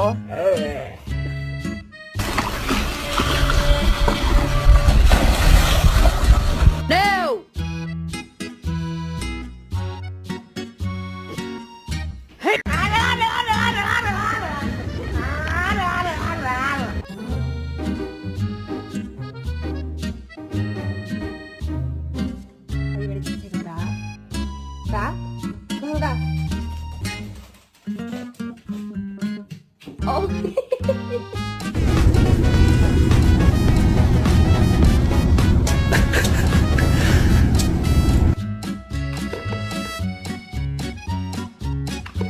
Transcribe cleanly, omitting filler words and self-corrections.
go. No! Are you ready to take a bath? Bath? Go have a bath. Oh.